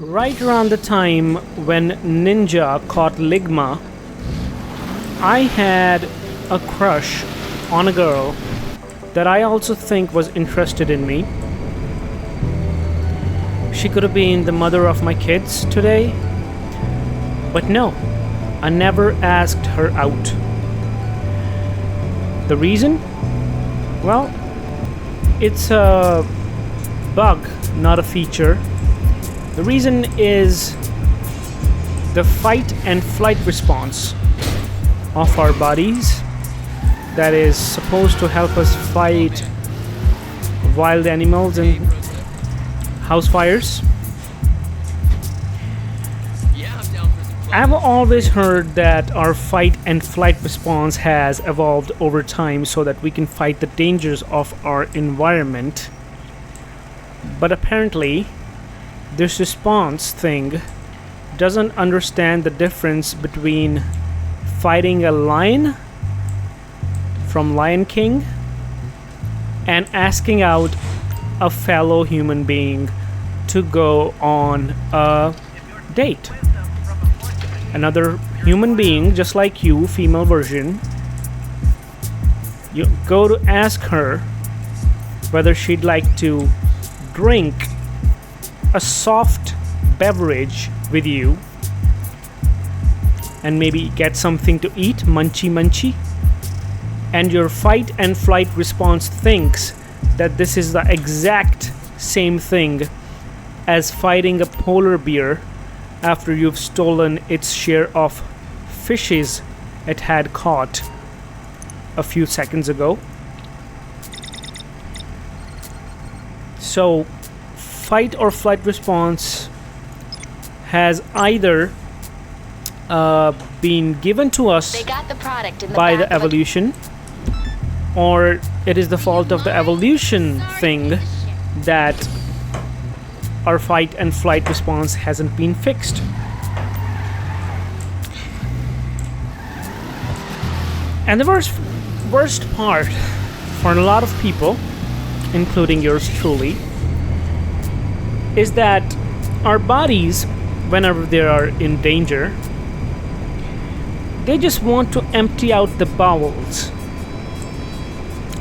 Right around the time when Ninja caught Ligma, I had a crush on a girl that I also think was interested in me. She could have been the mother of my kids today, but no, I never asked her out. The reason? Well, it's a bug, not a feature. The reason is the fight and flight response of our bodies that is supposed to help us fight wild animals and house fires. I've always heard that our fight and flight response has evolved over time so that we can fight the dangers of our environment. But apparently, this response thing doesn't understand the difference between fighting a lion from Lion King and asking out a fellow human being to go on a date. Another human being, just like you, female version, you go to ask her whether she'd like to drink a soft beverage with you and maybe get something to eat, munchy munchy, and your fight and flight response thinks that this is the exact same thing as fighting a polar bear after you've stolen its share of fishes it had caught a few seconds ago. So, fight or flight response has either been given to us by the evolution, or it is the fault of the evolution thing that our fight and flight response hasn't been fixed. And the worst part for a lot of people, including yours truly, is that our bodies, whenever they are in danger, they just want to empty out the bowels.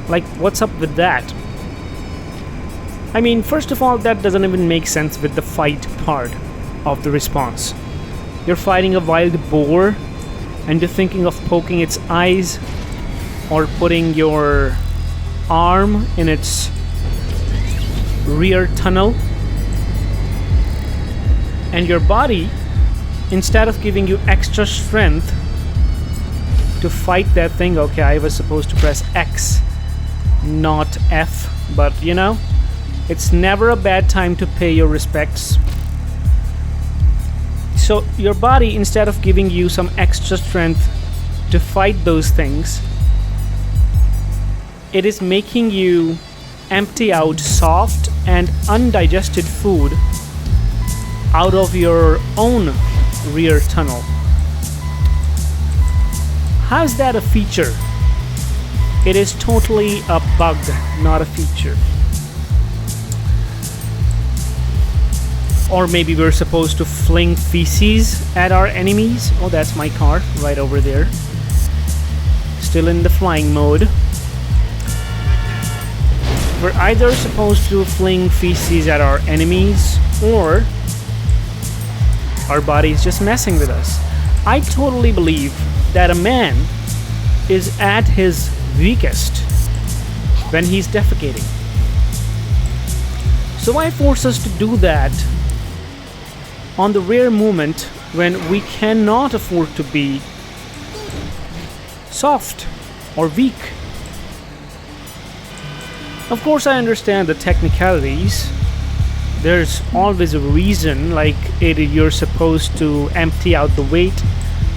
Like, what's up with that? I mean, first of all, that doesn't even make sense with the fight part of the response. You're fighting a wild boar and you're thinking of poking its eyes or putting your arm in its rear tunnel, and your body, instead of giving you extra strength to fight that thing, okay, I was supposed to press X, not F, but you know, it's never a bad time to pay your respects. So your body, instead of giving you some extra strength to fight those things, it is making you empty out soft and undigested food out of your own rear tunnel. How's that a feature? It is totally a bug, not a feature. Or maybe we're supposed to fling feces at our enemies. Oh, that's my car right over there. Still in the flying mode. We're either supposed to fling feces at our enemies, or our body is just messing with us. I totally believe that a man is at his weakest when he's defecating. So why force us to do that on the rare moment when we cannot afford to be soft or weak? Of course, I understand the technicalities. There's always a reason, like you're supposed to empty out the weight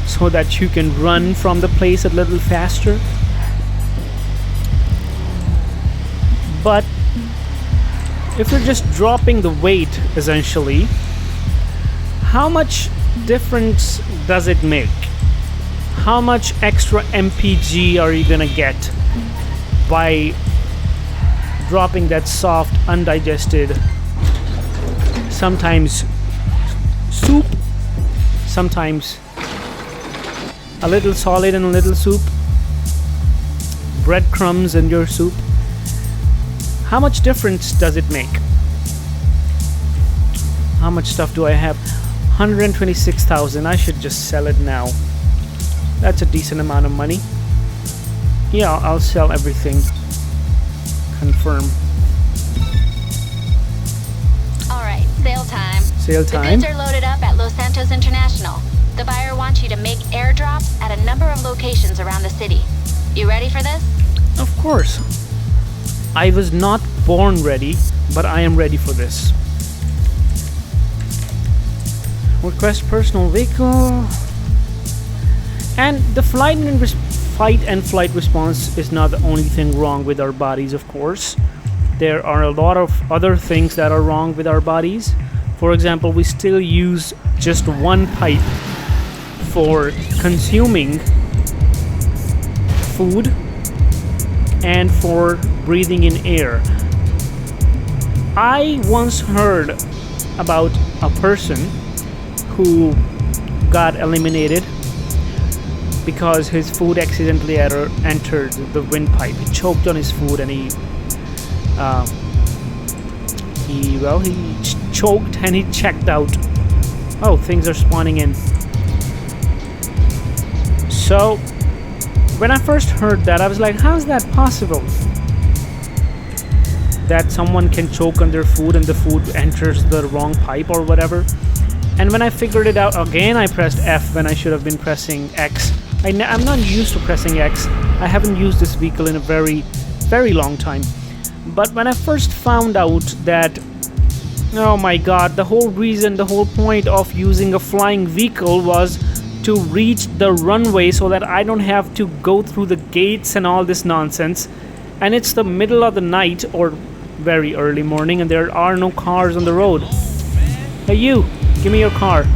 so that you can run from the place a little faster. But if you're just dropping the weight, essentially, how much difference does it make? How much extra MPG are you gonna get by dropping that soft, undigested, sometimes soup, sometimes a little solid and a little soup, breadcrumbs in your soup. How much difference does it make? How much stuff do I have? 126,000. I should just sell it now. That's a decent amount of money. Yeah, I'll sell everything. Confirm. Alright, sale time. Sale The time. goods are loaded up at Los Santos International. The buyer wants you to make airdrops at a number of locations around the city. You ready for this? Of course. I was not born ready, but I am ready for this. Request personal vehicle. And the fight and flight response is not the only thing wrong with our bodies, of course. There are a lot of other things that are wrong with our bodies. For example, we still use just one pipe for consuming food and for breathing in air. I once heard about a person who got eliminated because his food accidentally entered the windpipe. He choked on his food and he choked and he checked out. Oh, things are spawning in. So when I first heard that, I was like, how is that possible? That someone can choke on their food and the food enters the wrong pipe or whatever. And when I figured it out again, I pressed F when I should have been pressing X. I'm not used to pressing X. I haven't used this vehicle in a very, very long time. But when I first found out that, oh my god, the whole point of using a flying vehicle was to reach the runway so that I don't have to go through the gates and all this nonsense. And it's the middle of the night or very early morning and there are no cars on the road. Hey you, give me your car.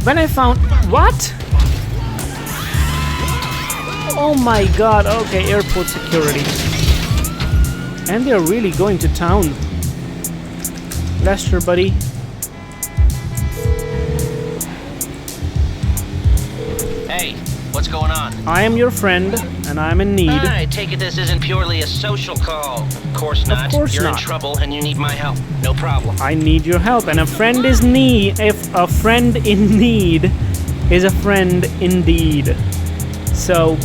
When I found... What? Oh my god, okay, airport security. And they're really going to town. Lester, buddy. Hey, what's going on? I am your friend, and I'm in need. I take it this isn't purely a social call. Of course not. course You're not. in trouble and you need my help. No problem. I need your help, and a friend is need. If a friend in need is a friend indeed. So,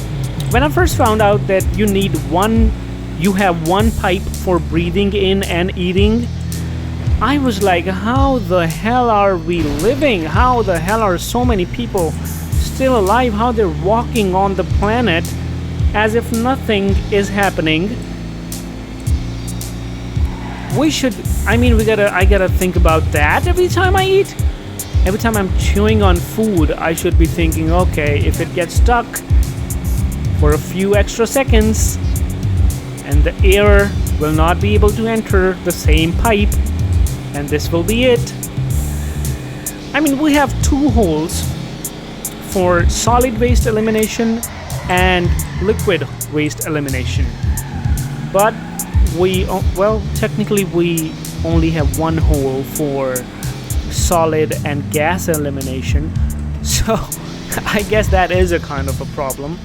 when I first found out that you have one pipe for breathing in and eating, I was like, how the hell are we living? How the hell are so many people still alive? How they're walking on the planet as if nothing is happening? I gotta think about that every time I eat. Every time I'm chewing on food, I should be thinking, okay, if it gets stuck for a few extra seconds and the air will not be able to enter the same pipe, and this will be it. I mean, we have two holes for solid waste elimination and liquid waste elimination. But technically we only have one hole for solid and gas elimination. So I guess that is a kind of a problem.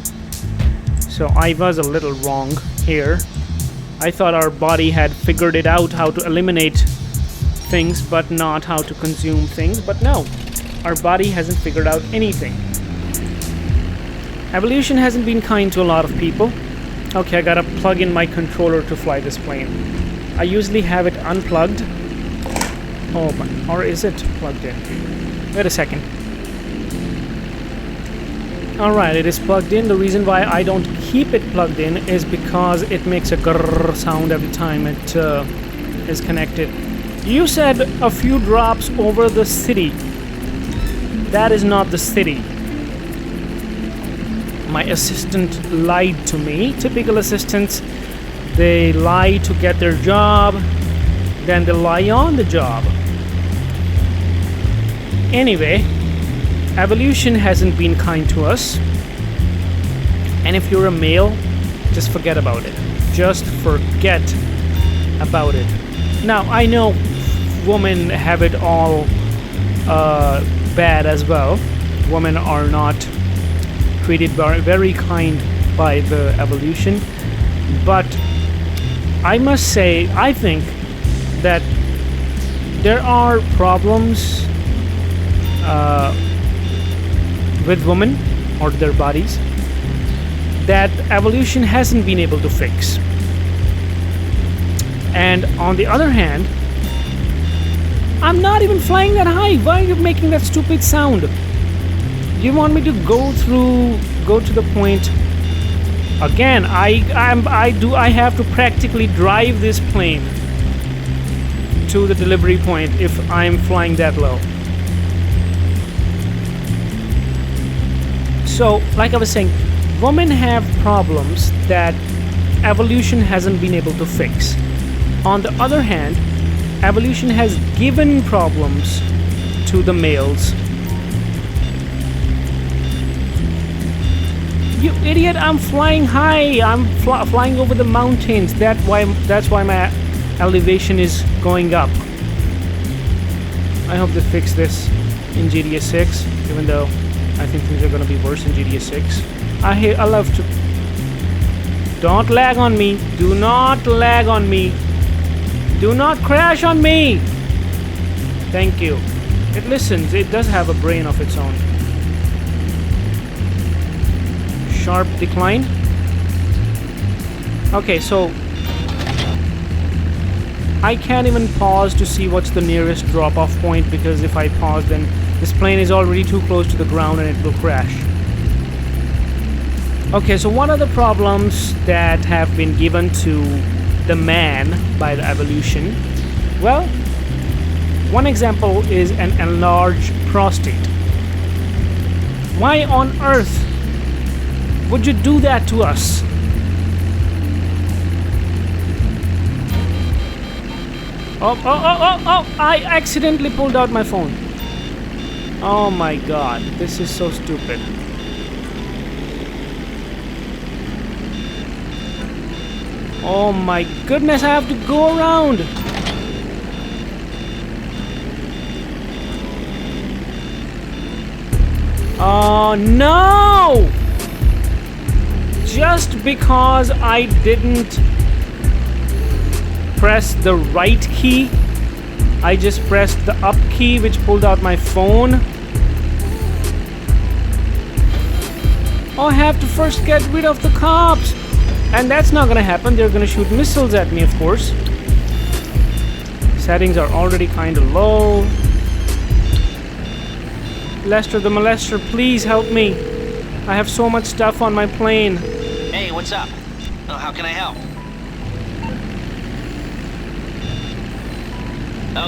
So I was a little wrong here. I thought our body had figured it out how to eliminate things but not how to consume things. But no, our body hasn't figured out anything. Evolution hasn't been kind to a lot of people. Okay, I gotta plug in my controller to fly this plane. I usually have it unplugged. Oh my, or is it plugged in? Wait a second. Alright, it is plugged in. The reason why I don't keep it plugged in is because it makes a grrr sound every time it is connected. You said a few drops over the city. That is not the city. My assistant lied to me. Typical assistants, they lie to get their job, then they lie on the job. Anyway, evolution hasn't been kind to us. And if you're a male, just forget about it. Just forget about it. Now, I know women have it all bad as well. Women are not treated very kind by the evolution. But I must say, I think that there are problems with women or their bodies that evolution hasn't been able to fix. And on the other hand, I'm not even flying that high. Why are you making that stupid sound? You want me to go to the point again? I have to practically drive this plane to the delivery point if I'm flying that low. So, like I was saying, women have problems that evolution hasn't been able to fix. On the other hand, evolution has given problems to the males. You idiot, I'm flying high. I'm flying over the mountains. That's why my elevation is going up. I hope they fix this in GTA 6, even though I think things are going to be worse in GTA 6. I love to... Don't lag on me. Do not lag on me. Do not crash on me. Thank you. It listens. It does have a brain of its own. Sharp decline. Okay, so I can't even pause to see what's the nearest drop-off point, because if I pause, then this plane is already too close to the ground and it will crash. Okay, so what are the problems that have been given to the man by the evolution? Well, one example is an enlarged prostate. Why on earth would you do that to us? Oh, I accidentally pulled out my phone. Oh my god, this is so stupid. Oh my goodness, I have to go around. Oh no! Just because I didn't press the right key, I just pressed the up key, which pulled out my phone. Oh, I have to first get rid of the cops. And that's not gonna happen. They're gonna shoot missiles at me, of course. Settings are already kind of low. Lester the Molester, please help me. I have so much stuff on my plane. Hey, what's up? Oh, how can I help?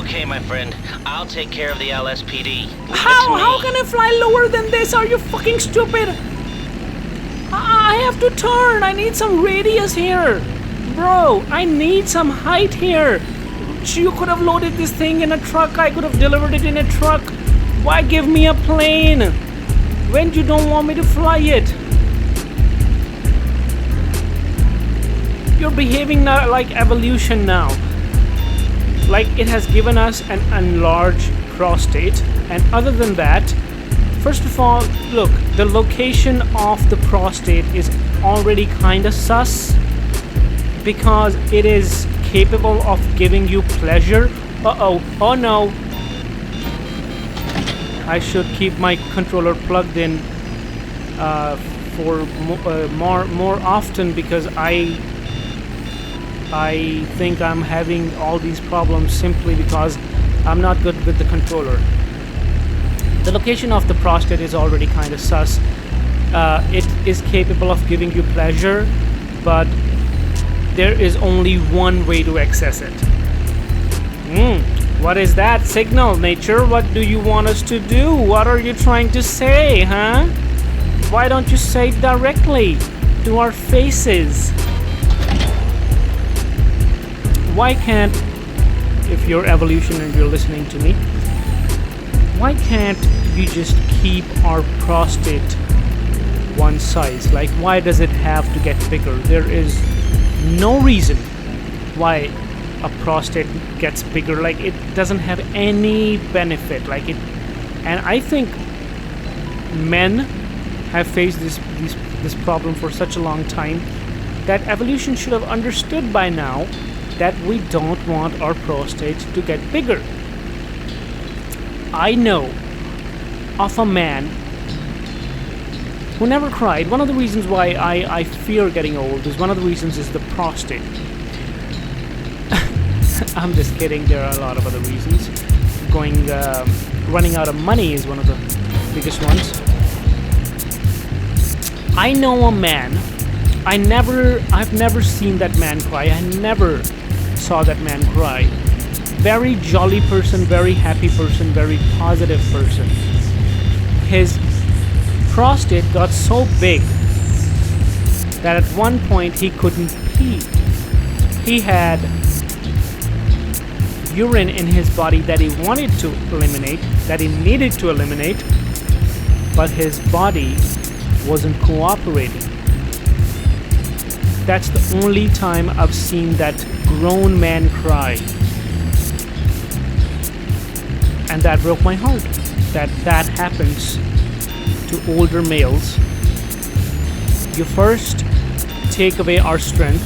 Okay, my friend. I'll take care of the LSPD. Leave it to me. How can I fly lower than this? Are you fucking stupid? I have to turn. I need some radius here. Bro, I need some height here. You could have loaded this thing in a truck. I could have delivered it in a truck. Why give me a plane when you don't want me to fly it? You're behaving now like evolution now. Like it has given us an enlarged prostate. And other than that, first of all, look, the location of the prostate is already kind of sus, because it is capable of giving you pleasure. Uh-oh. Oh no. I should keep my controller plugged in for more often, because I think I'm having all these problems simply because I'm not good with the controller. The location of the prostate is already kind of sus. It is capable of giving you pleasure, but there is only one way to access it. What is that signal, nature? What do you want us to do? What are you trying to say, huh? Why don't you say it directly to our faces? Why can't, if you're evolution and you're listening to me, why can't you just keep our prostate one size? Like, why does it have to get bigger? There is no reason why a prostate gets bigger. Like, it doesn't have any benefit. Like it, and I think men have faced this problem for such a long time that evolution should have understood by now that we don't want our prostate to get bigger. I know of a man who never cried. One of the reasons why I fear getting old is one of the reasons is the prostate. I'm just kidding. There are a lot of other reasons. Running out of money is one of the biggest ones. I know a man. I've never seen that man cry. I never saw that man cry. Very jolly person, very happy person, very positive person. His prostate got so big that at one point he couldn't pee. He had urine in his body that he wanted to eliminate, that he needed to eliminate, but his body wasn't cooperating. That's the only time I've seen that grown man cry. And that broke my heart. That happens to older males. You first take away our strength,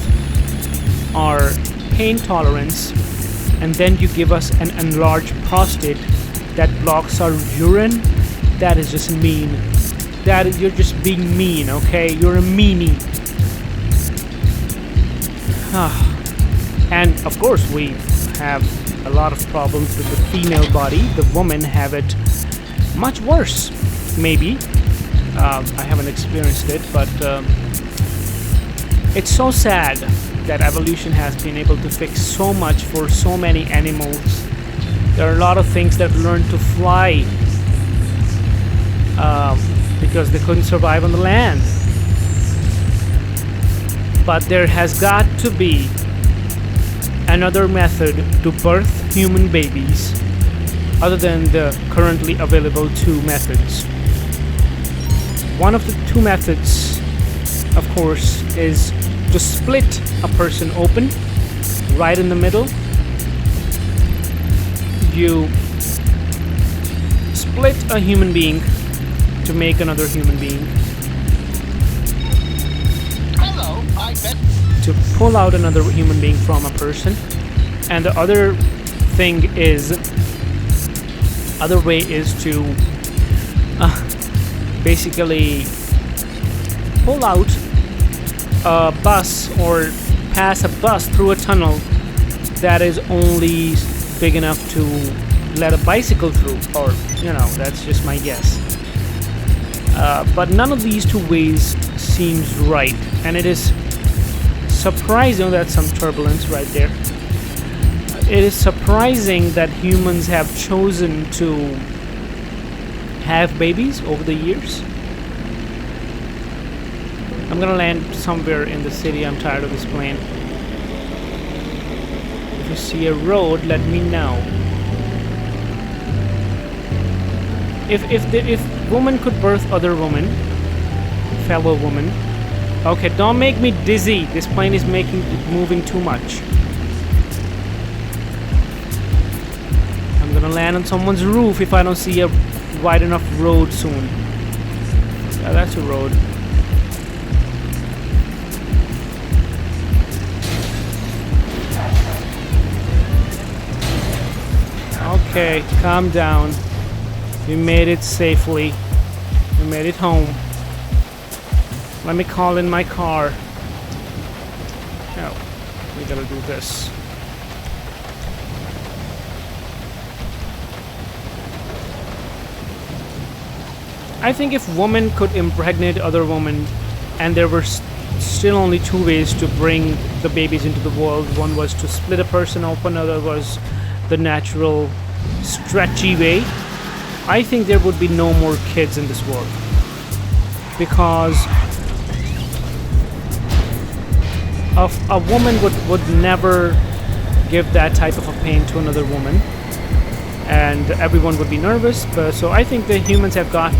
our pain tolerance, and then you give us an enlarged prostate that blocks our urine. That is just mean. You're just being mean, okay? You're a meanie. And of course we have a lot of problems with the female body. The women have it much worse, maybe. I haven't experienced it, but it's so sad that evolution has been able to fix so much for so many animals. There are a lot of things that learn to fly because they couldn't survive on the land. But there has got to be another method to birth human babies other than the currently available two methods. One of the two methods, of course, is to split a person open right in the middle. You split a human being to make another human being. Hello, I bet. To pull out another human being from a person. And the other way is to basically pull out a bus or pass a bus through a tunnel that is only big enough to let a bicycle through, or that's just my guess. But none of these two ways seems right, and it is surprising. That's some turbulence right there. It is surprising that humans have chosen to have babies over the years. I'm gonna land somewhere in the city. I'm tired of this plane. If you see a road, let me know. If woman could birth other woman, fellow woman. Okay, don't make me dizzy. This plane is moving too much. I'm gonna land on someone's roof if I don't see a wide enough road soon. Yeah, that's a road. Okay, calm down. We made it safely. We made it home. Let me call in my car. Oh, we gotta do this. I think if women could impregnate other women, and there were still only two ways to bring the babies into the world. One was to split a person open, other was the natural, stretchy way. I think there would be no more kids in this world. Because a woman would never give that type of a pain to another woman. And everyone would be nervous. So I think the humans have got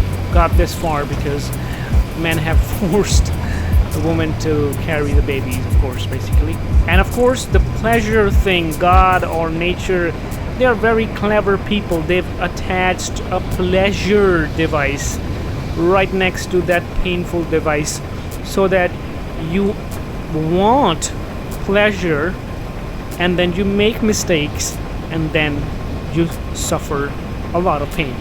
this far because men have forced a woman to carry the babies, of course, basically. And of course, the pleasure thing, God or nature, they are very clever people. They've attached a pleasure device right next to that painful device so that you want pleasure and then you make mistakes and then you suffer a lot of pain.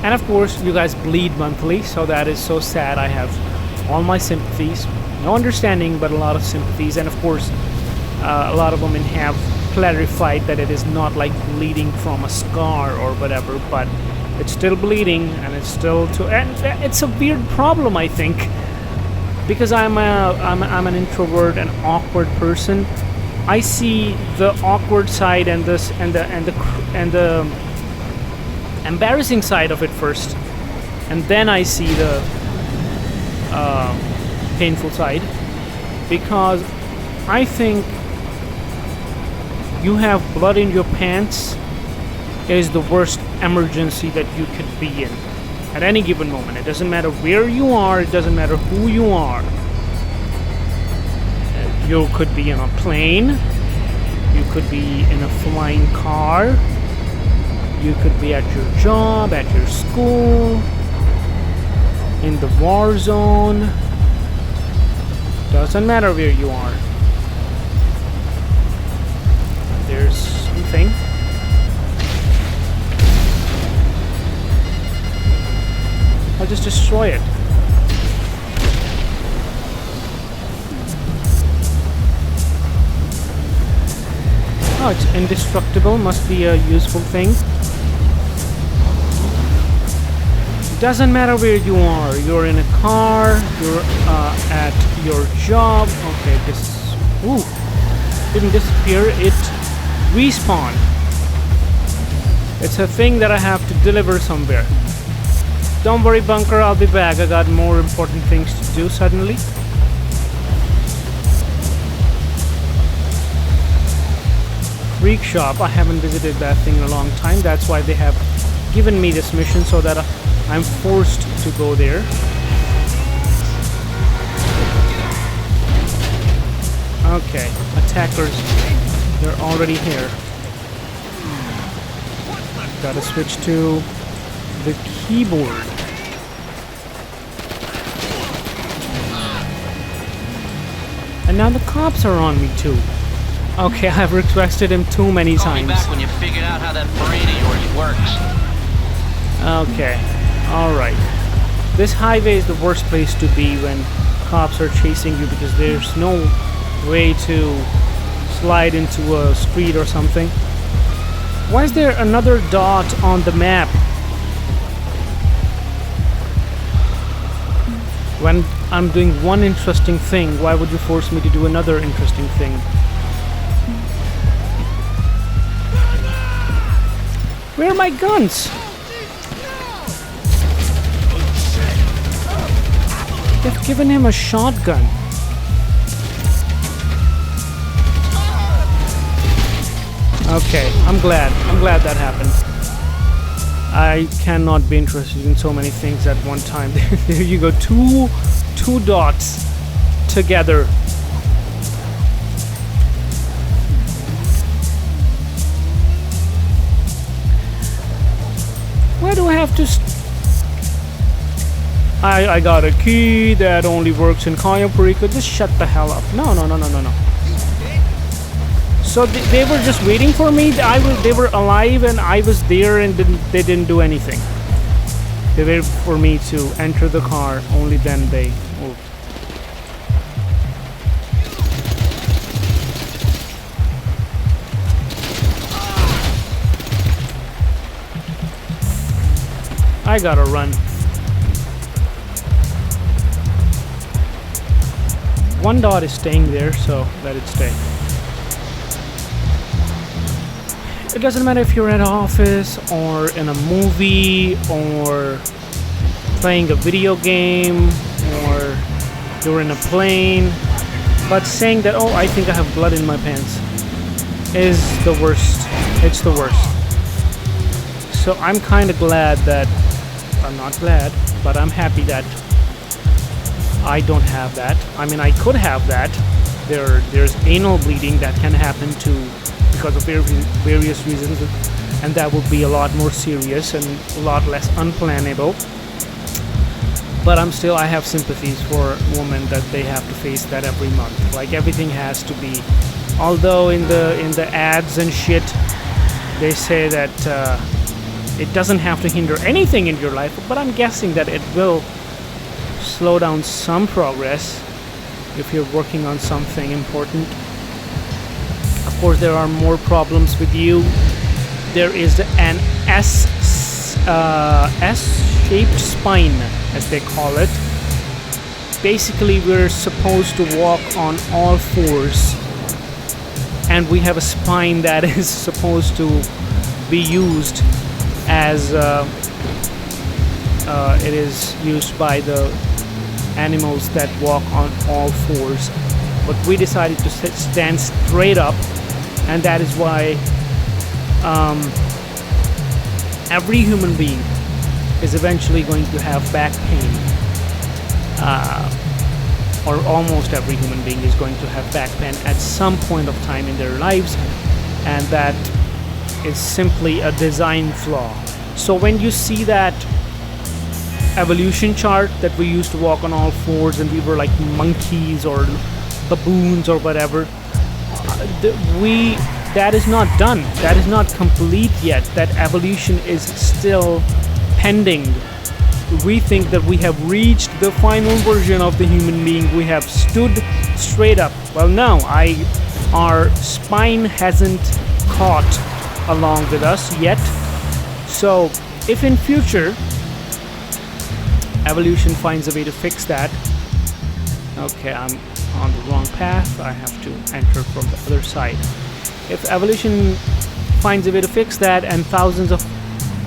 And of course, you guys bleed monthly, so that is so sad. I have all my sympathies, no understanding, but a lot of sympathies. And of course, a lot of women have clarified that it is not like bleeding from a scar or whatever, but it's still bleeding, and it's still and it's a weird problem, I think, because I'm an introvert and awkward person. I see the awkward side and the embarrassing side of it first, and then I see the painful side, because I think you have blood in your pants is the worst emergency that you could be in at any given moment. It doesn't matter where you are, it doesn't matter who you are. You could be in a plane, you could be in a flying car, you could be at your job, at your school, in the war zone. Doesn't matter where you are. There's something. I'll just destroy it. Oh, it's indestructible. Must be a useful thing. Doesn't matter where you are. You're in a car. You're at your job. Okay, this. Ooh, didn't disappear. It respawned. It's a thing that I have to deliver somewhere. Don't worry, Bunker. I'll be back. I got more important things to do suddenly. Freak Shop. I haven't visited that thing in a long time. That's why they have given me this mission, so that I'm forced to go there. Okay, attackers, they're already here. Gotta switch to the keyboard. And now the cops are on me too. Okay, I've requested him too many Call me times. back when you figured out how that brain of yours works. Okay, alright. This highway is the worst place to be when cops are chasing you, because there's no way to slide into a street or something. Why is there another dot on the map? When I'm doing one interesting thing, why would you force me to do another interesting thing? Where are my guns? They've given him a shotgun. Okay, I'm glad that happened. I cannot be interested in so many things at one time. There you go, two dots together. Why do I have to I got a key that only works in Cayo Perico. Just shut the hell up. No. So they were just waiting for me. They were alive and I was there, and they didn't do anything. They waited for me to enter the car. Only then they moved. I gotta run. One dot is staying there, so let it stay. It doesn't matter if you're at an office or in a movie or playing a video game or you're in a plane, but saying that, oh, I think I have blood in my pants is the worst. It's the worst. So I'm kind of glad that, I'm not glad, but I'm happy that I don't have that. I mean, I could have that. There's anal bleeding that can happen too because of various reasons, and that would be a lot more serious and a lot less unplannable. But I have sympathies for women that they have to face that every month. Like, everything has to be, although in the ads and shit they say that it doesn't have to hinder anything in your life, but I'm guessing that it will slow down some progress if you're working on something important. Of course, there are more problems with you. There is an S-shaped spine, as they call it. Basically, we're supposed to walk on all fours, and we have a spine that is supposed to be used as it is used by the animals that walk on all fours. But we decided to stand straight up, and that is why every human being is eventually going to have back pain, or almost every human being is going to have back pain at some point of time in their lives, and that is simply a design flaw. So when you see that evolution chart that we used to walk on all fours and we were like monkeys or baboons or whatever, that is not done. That is not complete yet. That evolution is still pending. We think that we have reached the final version of the human being. We have stood straight up. Well, no, our spine hasn't caught along with us yet. So if in future evolution finds a way to fix that, okay, I'm on the wrong path, I have to enter from the other side. If evolution finds a way to fix that, and thousands of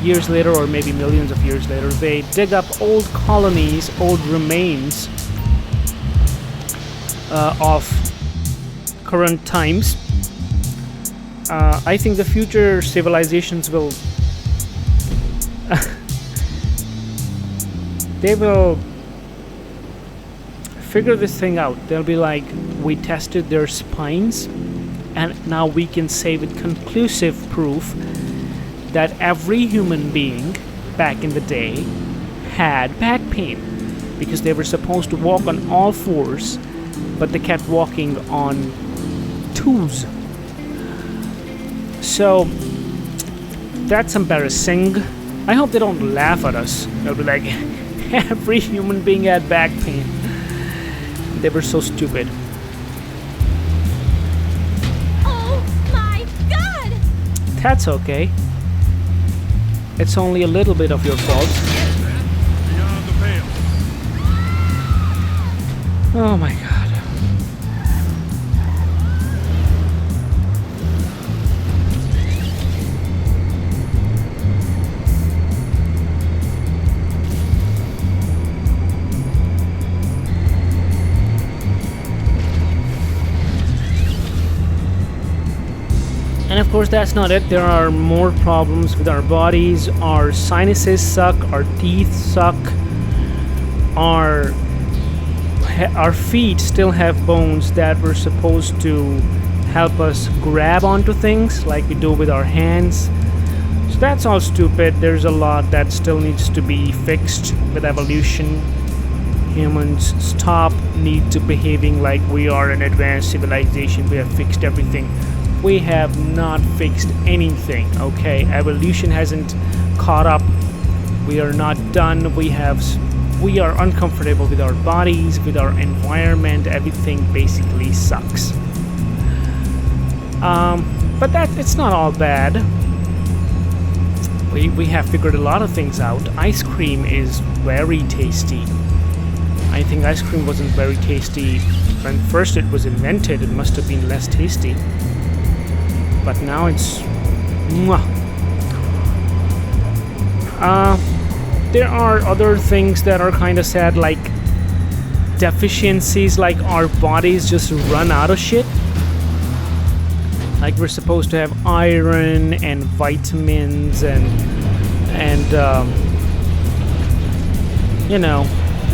years later, or maybe millions of years later, they dig up old colonies, old remains of current times, I think the future civilizations will they will figure this thing out. They'll be like, we tested their spines, and now we can say with conclusive proof that every human being back in the day had back pain, because they were supposed to walk on all fours, but they kept walking on twos. So that's embarrassing. I hope they don't laugh at us. They'll be like, every human being had back pain. They were so stupid. Oh my god! That's okay. It's only a little bit of your fault. Beyond the pale. Oh my god. And of course, that's not it. There are more problems with our bodies. Our sinuses suck, our teeth suck, our feet still have bones that were supposed to help us grab onto things like we do with our hands. So that's all stupid. There's a lot that still needs to be fixed with evolution. Humans need to behaving like we are an advanced civilization. We have fixed everything. We have not fixed anything, okay? Evolution hasn't caught up. We are not done. We are uncomfortable with our bodies, with our environment. Everything basically sucks. But it's not all bad. We have figured a lot of things out. Ice cream is very tasty. I think ice cream wasn't very tasty when first it was invented. It must have been less tasty. But now it's mwah. There are other things that are kind of sad, like deficiencies, like our bodies just run out of shit. Like we're supposed to have iron and vitamins and you know,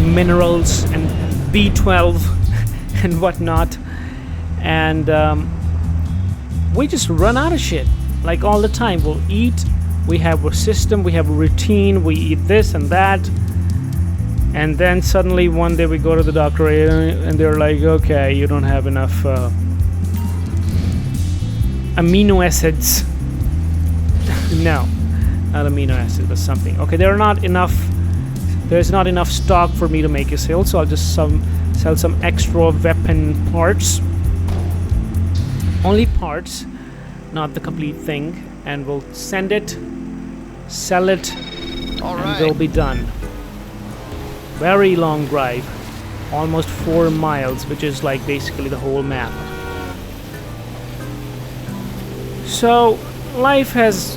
minerals and B12 and whatnot. And we just run out of shit, like all the time. We'll eat, we have a system, we have a routine, we eat this and that. And then suddenly one day we go to the doctor and they're like, okay, you don't have enough amino acids. No, not amino acids, but something. Okay, there's not enough stock for me to make a sale, so I'll just sell some extra weapon parts. Only parts, not the complete thing. And we'll send it, sell it, and we'll be done. Very long drive, almost 4 miles, which is like basically the whole map. So life has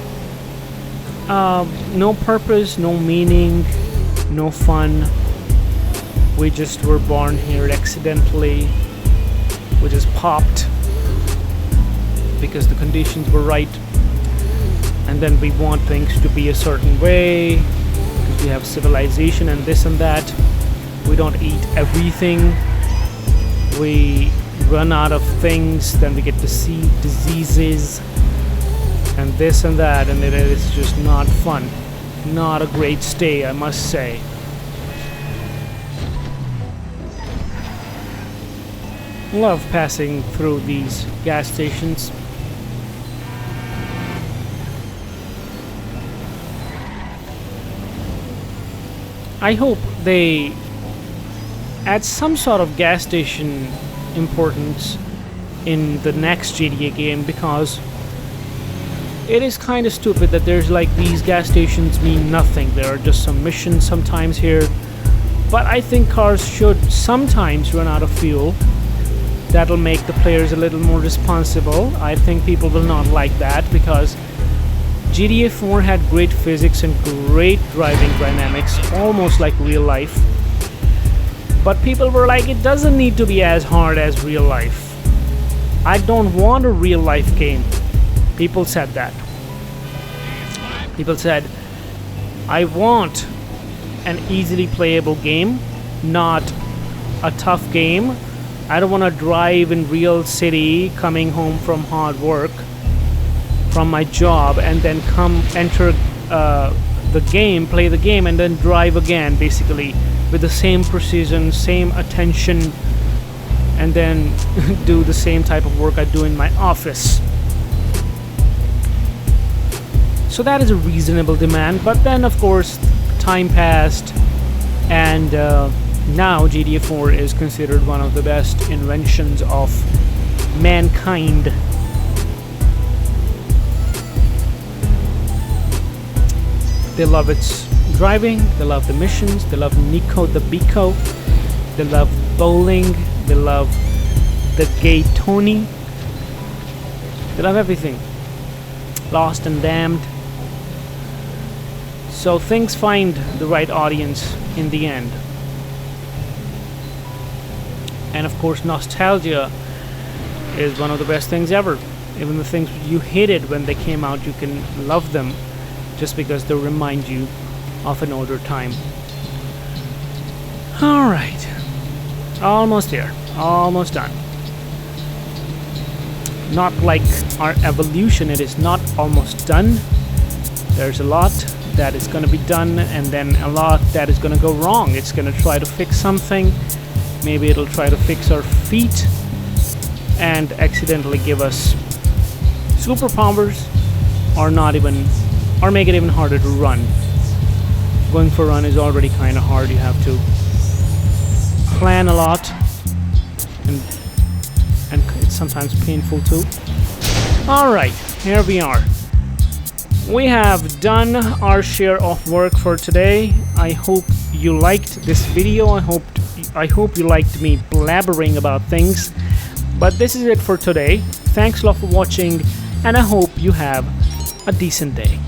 no purpose, no meaning, no fun. We just were born here accidentally. We just popped because the conditions were right, and then we want things to be a certain way because we have civilization and this and that. We don't eat everything. We run out of things, then we get to see diseases and this and that, and it is just not fun. Not a great stay, I must say. Love passing through these gas stations. I hope they add some sort of gas station importance in the next GTA game, because it is kind of stupid that there's like these gas stations mean nothing. There are just some missions sometimes here, but I think cars should sometimes run out of fuel. That'll make the players a little more responsible. I think people will not like that, because GTA 4 had great physics and great driving dynamics, almost like real life. But people were like, it doesn't need to be as hard as real life. I don't want a real life game. People said that. People said, I want an easily playable game, not a tough game. I don't want to drive in real city coming home from hard work from my job and then come enter the game, play the game, and then drive again, basically with the same precision, same attention, and then do the same type of work I do in my office. So that is a reasonable demand. But then of course time passed, and now GTA 4 is considered one of the best inventions of mankind. They love its driving, they love the missions, they love Nico the Bico, they love bowling, they love the gay Tony, they love everything. Lost and Damned. So things find the right audience in the end. And of course nostalgia is one of the best things ever. Even the things you hated when they came out, you can love them just because they remind you of an older time. Alright, almost here, almost done. Not like our evolution, it is not almost done. There's a lot that is going to be done, and then a lot that is going to go wrong. It's going to try to fix something. Maybe it'll try to fix our feet and accidentally give us superpowers, or not even, or make it even harder to run. Going for a run is already kind of hard. You have to plan a lot, and it's sometimes painful too. Alright, here we are. We have done our share of work for today. I hope you liked this video. I hope you liked me blabbering about things. But this is it for today. Thanks a lot for watching, and I hope you have a decent day.